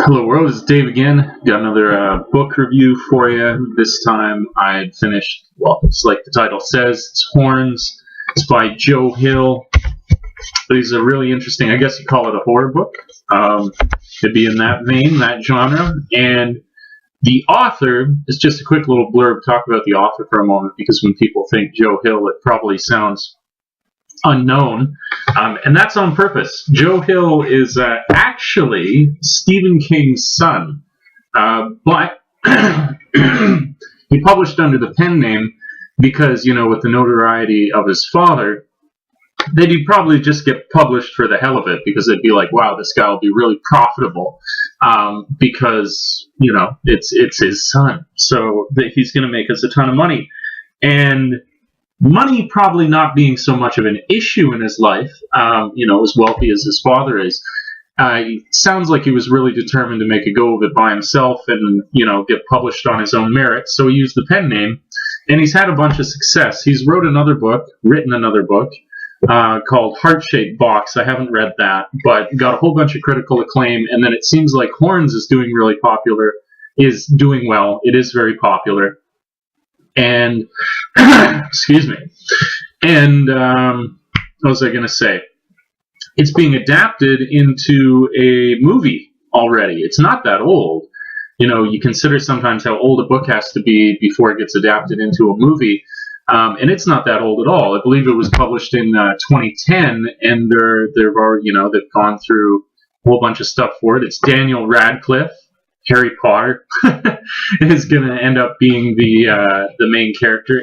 Hello world, it's Dave again. Got another book review for you. This time I had finished, well, it's like the title says, it's Horns. It's by Joe Hill. These are really interesting, I guess you call it a horror book. It'd be in that vein, that genre. And the author, is just a quick little blurb, talk about the author for a moment, because when people think Joe Hill, it probably sounds unknown, and that's on purpose. Joe Hill is actually Stephen King's son, but he published under the pen name because, you know, with the notoriety of his father, they'd probably just get published for the hell of it, because they'd be like, wow, this guy will be really profitable, because, you know, it's his son, so that he's going to make us a ton of money. And money probably not being so much of an issue in his life, you know, as wealthy as his father is, sounds like he was really determined to make a go of it by himself and, you know, get published on his own merit. So he used the pen name, and he's had a bunch of success. He's written another book called Heart-Shaped Box. I haven't read that, but got a whole bunch of critical acclaim. And then it seems like Horns is doing well. It is very popular. And, excuse me, and what was I going to say? It's being adapted into a movie already. It's not that old. You know, you consider sometimes how old a book has to be before it gets adapted into a movie, and it's not that old at all. I believe it was published in 2010, and they've already, you know, they've gone through a whole bunch of stuff for it. It's Daniel Radcliffe. Harry Potter is going to end up being the main character.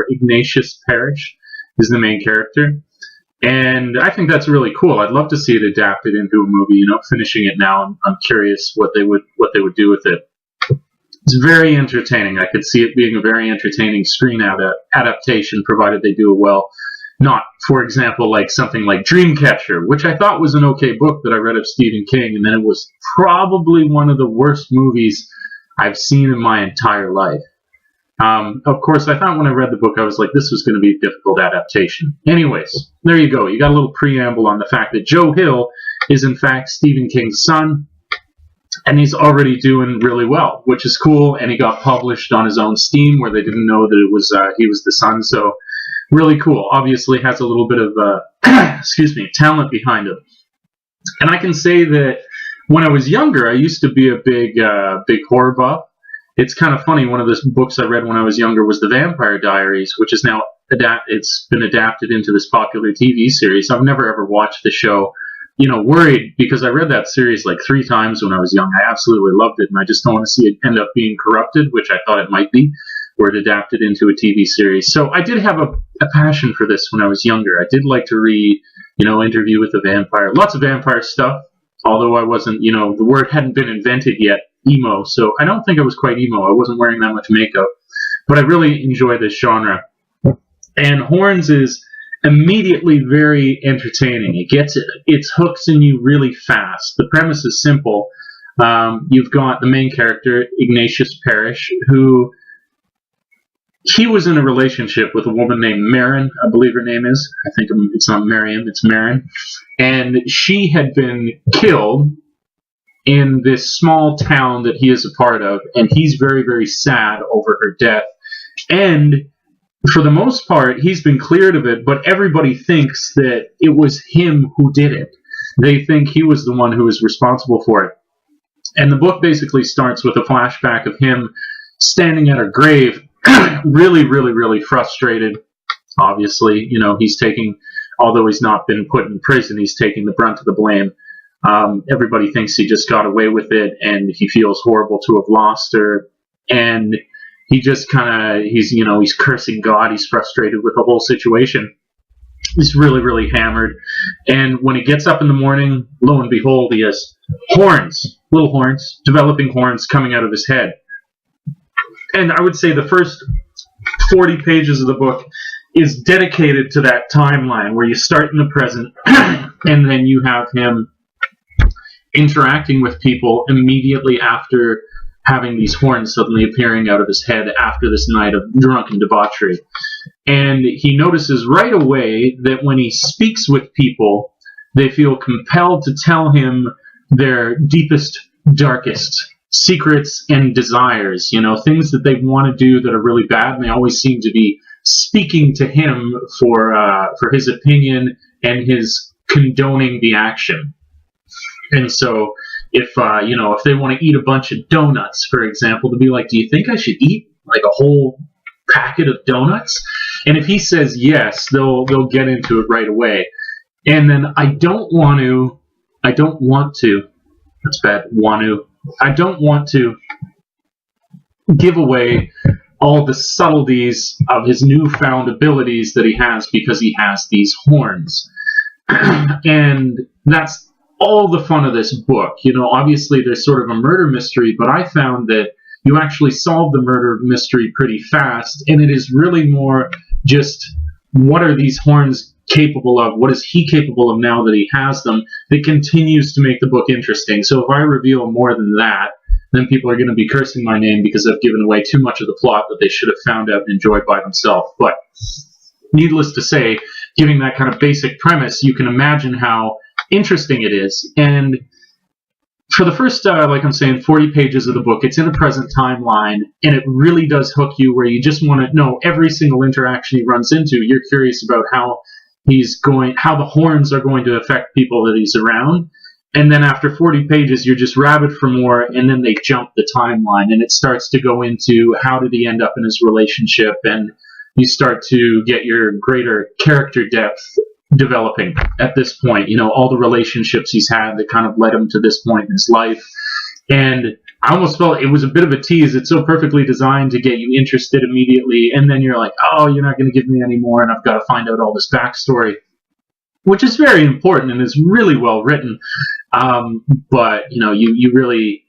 Ignatius Parrish is the main character, and I think that's really cool. I'd love to see it adapted into a movie. You know, finishing it now, I'm curious what they would do with it. It's very entertaining. I could see it being a very entertaining screen adaptation, provided they do it well. Not, for example, like something like Dreamcatcher, which I thought was an okay book that I read of Stephen King, and then it was probably one of the worst movies I've seen in my entire life. Of course, I thought when I read the book, I was like, this was going to be a difficult adaptation. Anyways, there you go. You got a little preamble on the fact that Joe Hill is, in fact, Stephen King's son, and he's already doing really well, which is cool, and he got published on his own Steam, where they didn't know that it was he was the son, so really cool. Obviously has a little bit of talent behind it. And I can say that when I was younger, I used to be a big horror buff. It's kind of funny. One of the books I read when I was younger was The Vampire Diaries, which is now it's been adapted into this popular TV series. I've never ever watched the show. You know, worried because I read that series like 3 times when I was young. I absolutely loved it, and I just don't want to see it end up being corrupted, which I thought it might be, or it adapted into a TV series. So I did have a passion for this when I was younger. I did like to read, you know, Interview with the Vampire, lots of vampire stuff, although I wasn't, you know, the word hadn't been invented yet, emo, so I don't think I was quite emo. I wasn't wearing that much makeup, but I really enjoy this genre. And Horns is immediately very entertaining. It hooks in you really fast. The premise is simple. You've got the main character, Ignatius Parrish, who he was in a relationship with a woman named Marin, I believe her name is. I think it's not Marion, it's Marin. And she had been killed in this small town that he is a part of, and he's very, very sad over her death. And for the most part, he's been cleared of it, but everybody thinks that it was him who did it. They think he was the one who was responsible for it. And the book basically starts with a flashback of him standing at her grave, really, really, really frustrated. Obviously, you know, although he's not been put in prison, he's taking the brunt of the blame. Everybody thinks he just got away with it, and he feels horrible to have lost her. And he just he's cursing God. He's frustrated with the whole situation. He's really, really hammered. And when he gets up in the morning, lo and behold, he has horns, little horns, developing horns coming out of his head. And I would say the first 40 pages of the book is dedicated to that timeline where you start in the present and then you have him interacting with people immediately after having these horns suddenly appearing out of his head after this night of drunken debauchery. And he notices right away that when he speaks with people, they feel compelled to tell him their deepest darkest secrets and desires, things that they want to do that are really bad, and they always seem to be speaking to him for his opinion and his condoning the action. And so if they want to eat a bunch of donuts, for example, to be like, do you think I should eat like a whole packet of donuts? And if he says yes, they'll get into it right away. And then I don't want to, that's bad, I don't want to give away all the subtleties of his newfound abilities that he has because he has these horns. And that's all the fun of this book. Obviously there's sort of a murder mystery, but I found that you actually solve the murder mystery pretty fast, and it is really more just what are these horns capable of? What is he capable of now that he has them? That continues to make the book interesting. So if I reveal more than that, then people are going to be cursing my name because I've given away too much of the plot that they should have found out and enjoyed by themselves. But needless to say, giving that kind of basic premise, you can imagine how interesting it is. And for the first, 40 pages of the book, it's in a present timeline, and it really does hook you where you just want to know every single interaction he runs into. You're curious about how the horns are going to affect people that he's around. And then after 40 pages, you're just rabid for more, and then they jump the timeline, and it starts to go into how did he end up in his relationship, and you start to get your greater character depth developing at this point. All the relationships he's had that kind of led him to this point in his life. And I almost felt it was a bit of a tease. It's so perfectly designed to get you interested immediately, and then you're like, oh, you're not going to give me any more, and I've got to find out all this backstory, which is very important and is really well written. But you really,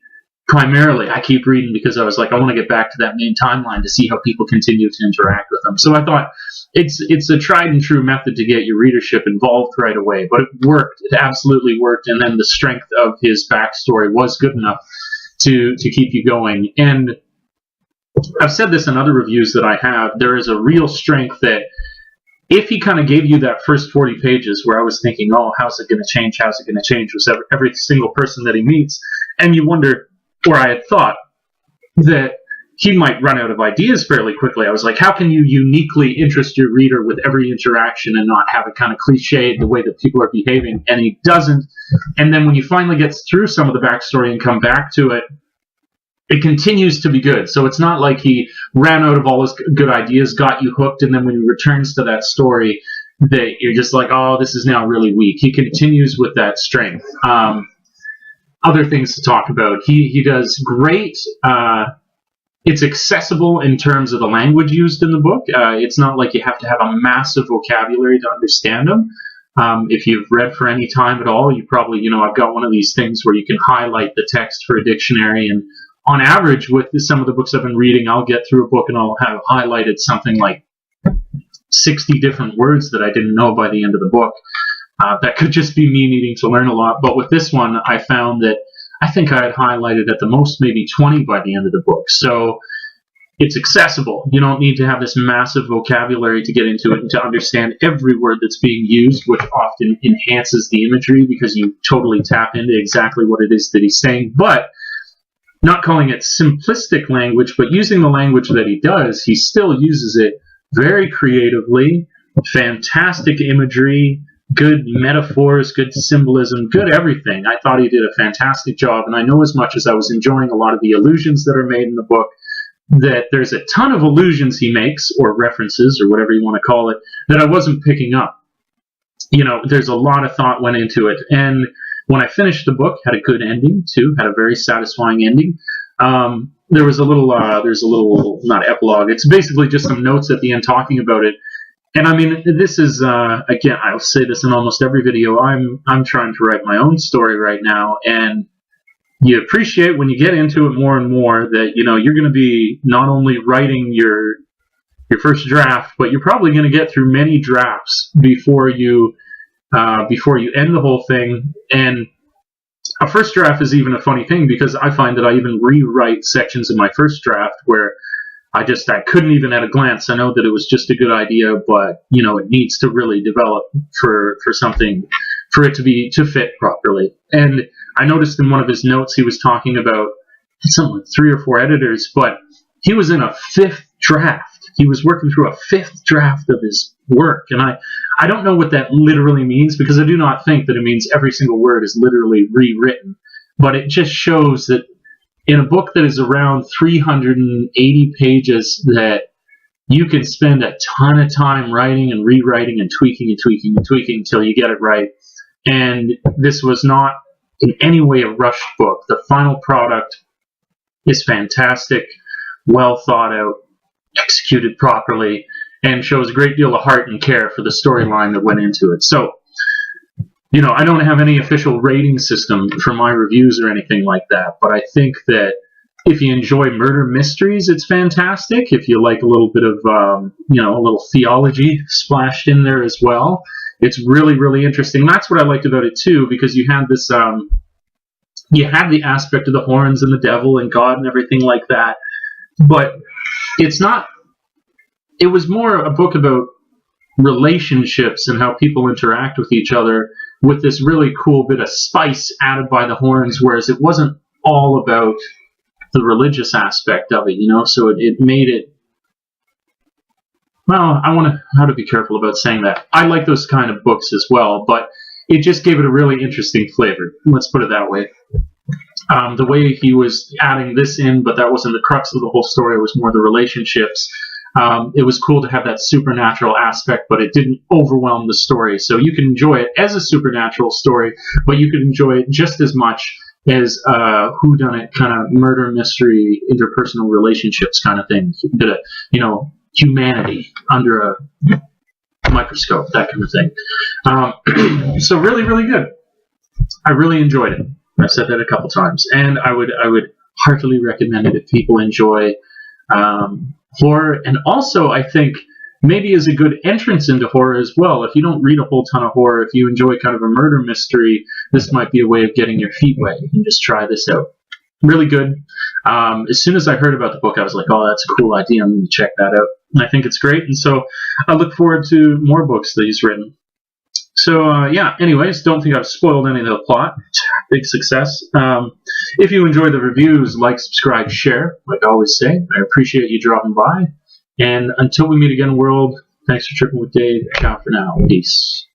primarily, I keep reading because I was like, I want to get back to that main timeline to see how people continue to interact with them. So I thought it's a tried and true method to get your readership involved right away, but it worked. It absolutely worked. And then the strength of his backstory was good enough to keep you going. And I've said this in other reviews that I have, there is a real strength that if he kind of gave you that first 40 pages where I was thinking, oh, how's it going to change? How's it going to change with every single person that he meets? And you wonder, or I had thought, that he might run out of ideas fairly quickly. I was like, how can you uniquely interest your reader with every interaction and not have it kind of cliched the way that people are behaving? And he doesn't. And then when you finally get through some of the backstory and come back to it, it continues to be good. So it's not like he ran out of all his good ideas, got you hooked, and then when he returns to that story, that you're just like, oh, this is now really weak. He continues with that strength. Other things to talk about. He does great. It's accessible in terms of the language used in the book. It's not like you have to have a massive vocabulary to understand them. If you've read for any time at all, you probably, I've got one of these things where you can highlight the text for a dictionary, and on average, with some of the books I've been reading, I'll get through a book and I'll have highlighted something like 60 different words that I didn't know by the end of the book. That could just be me needing to learn a lot. But with this one, I found that I think I had highlighted at the most maybe 20 by the end of the book. So it's accessible. You don't need to have this massive vocabulary to get into it and to understand every word that's being used, which often enhances the imagery because you totally tap into exactly what it is that he's saying. But not calling it simplistic language, but using the language that he does, he still uses it very creatively, fantastic imagery, good metaphors, good symbolism, good everything. I thought he did a fantastic job, and I know as much as I was enjoying a lot of the allusions that are made in the book, that there's a ton of allusions he makes, or references, or whatever you want to call it, that I wasn't picking up. There's a lot of thought went into it, and when I finished the book, had a good ending too, had a very satisfying ending. There's a little not epilogue. It's basically just some notes at the end talking about it. And I mean, this is again, I'll say this in almost every video. I'm trying to write my own story right now, and you appreciate when you get into it more and more that you're going to be not only writing your first draft, but you're probably going to get through many drafts before you end the whole thing. And a first draft is even a funny thing because I find that I even rewrite sections of my first draft where I couldn't even at a glance. I know that it was just a good idea, but it needs to really develop for for it to fit properly. And I noticed in one of his notes he was talking about something like 3 or 4 editors, but he was in a 5th draft. He was working through a 5th draft of his work, and I don't know what that literally means, because I do not think that it means every single word is literally rewritten, but it just shows that in a book that is around 380 pages, that you can spend a ton of time writing and rewriting and tweaking and tweaking and tweaking until you get it right. And this was not in any way a rushed book. The final product is fantastic, well thought out, executed properly, and shows a great deal of heart and care for the storyline that went into it. So, you know, I don't have any official rating system for my reviews or anything like that, but I think that if you enjoy murder mysteries, it's fantastic. If you like a little bit of, you know, a little theology splashed in there as well, it's really, really interesting. And that's what I liked about it too, because you had this, you had the aspect of the horns and the devil and God and everything like that, but it's not, it was more a book about relationships and how people interact with each other, with this really cool bit of spice added by the horns, whereas it wasn't all about the religious aspect of it, you know, so it made it, well, how to be careful about saying that. I like those kind of books as well, but it just gave it a really interesting flavor. Let's put it that way. The way he was adding this in, but that wasn't the crux of the whole story, it was more the relationships. It was cool to have that supernatural aspect, but it didn't overwhelm the story. So you can enjoy it as a supernatural story, but you could enjoy it just as much as whodunit kind of murder mystery, interpersonal relationships kind of thing. A bit of, you know, humanity under a microscope, that kind of thing. So really, really good. I really enjoyed it. I've said that a couple times, and I would heartily recommend it if people enjoy horror, and also I think maybe is a good entrance into horror as well. If you don't read a whole ton of horror, if you enjoy kind of a murder mystery, this might be a way of getting your feet wet. You can just try this out. Really good. As soon as I heard about the book, I was like, oh, that's a cool idea. I'm going to check that out. And I think it's great. And so I look forward to more books that he's written. So, yeah, anyways, don't think I've spoiled any of the plot. Big success. If you enjoy the reviews, like, subscribe, share, like I always say. I appreciate you dropping by. And until we meet again, world, thanks for tripping with Dave. Ciao for now. Peace.